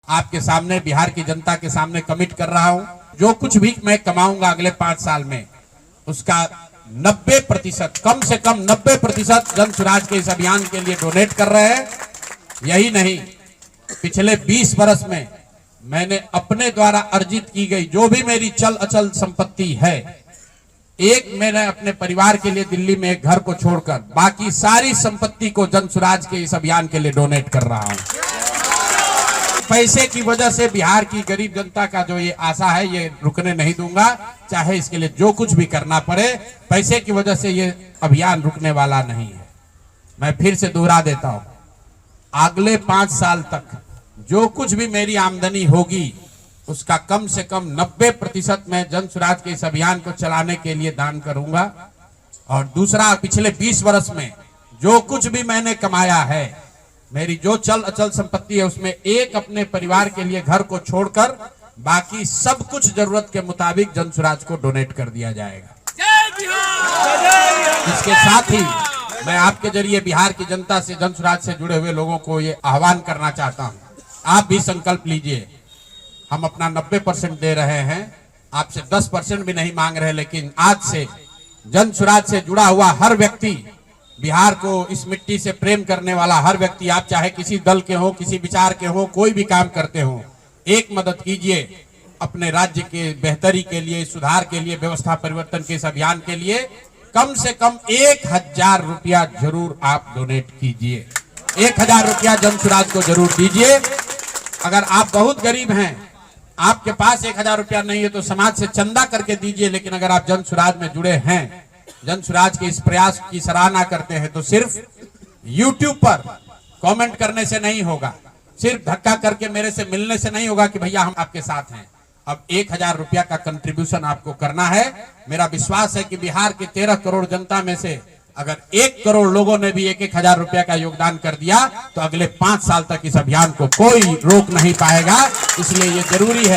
आपके सामने, बिहार की जनता के सामने कमिट कर रहा हूं। जो कुछ भी मैं कमाऊंगा अगले 5 साल में, उसका 90%, कम से कम 90% जन स्वराज के इस अभियान के लिए डोनेट कर रहे हैं। यही नहीं, पिछले 20 वर्ष में मैंने अपने द्वारा अर्जित की गई जो भी मेरी चल अचल संपत्ति है, मैंने अपने परिवार के लिए दिल्ली में एक घर को छोड़कर बाकी सारी संपत्ति को जन स्वराज के इस अभियान के लिए डोनेट कर रहा हूं। पैसे की वजह से बिहार की गरीब जनता का जो ये आशा है, ये रुकने नहीं दूंगा, चाहे इसके लिए जो कुछ भी करना पड़े। पैसे की वजह से ये अभियान रुकने वाला नहीं है। मैं फिर से दोहरा देता हूं, अगले 5 साल तक जो कुछ भी मेरी आमदनी होगी, उसका कम से कम 90% मैं जन स्वराज के इस अभियान को चलाने के लिए दान करूंगा। और दूसरा, पिछले 20 वर्ष में जो कुछ भी मैंने कमाया है, मेरी जो चल अचल संपत्ति है, उसमें अपने परिवार के लिए घर को छोड़कर बाकी सब कुछ जरूरत के मुताबिक जन स्वराज को डोनेट कर दिया जाएगा। इसके साथ ही मैं आपके जरिए बिहार की जनता से, जन स्वराज से जुड़े हुए लोगों को ये आह्वान करना चाहता हूं, आप भी संकल्प लीजिए। हम अपना 90% दे रहे हैं, आपसे 10% भी नहीं मांग रहे, लेकिन आज से जन स्वराज से जुड़ा हुआ हर व्यक्ति, बिहार को इस मिट्टी से प्रेम करने वाला हर व्यक्ति, आप चाहे किसी दल के हो, किसी विचार के हो, कोई भी काम करते हो, एक मदद कीजिए अपने राज्य के बेहतरी के लिए, सुधार के लिए, व्यवस्था परिवर्तन के इस अभियान के लिए। कम से कम 1000 रुपया जरूर आप डोनेट कीजिए। 1000 रुपया जन स्वराज को जरूर दीजिए। अगर आप बहुत गरीब हैं, आपके पास 1000 रुपया नहीं है, तो समाज से चंदा करके दीजिए। लेकिन अगर आप जन स्वराज में जुड़े हैं, जन स्वराज के इस प्रयास की सराहना करते हैं, तो सिर्फ YouTube पर कमेंट करने से नहीं होगा, सिर्फ धक्का करके मेरे से मिलने से नहीं होगा कि भैया हम आपके साथ हैं। अब 1000 रुपया का कंट्रीब्यूशन आपको करना है। मेरा विश्वास है कि बिहार के 13 करोड़ जनता में से अगर 1 करोड़ लोगों ने भी 1000 रुपया का योगदान कर दिया, तो अगले 5 साल तक इस अभियान को कोई रोक नहीं पाएगा। इसलिए ये जरूरी है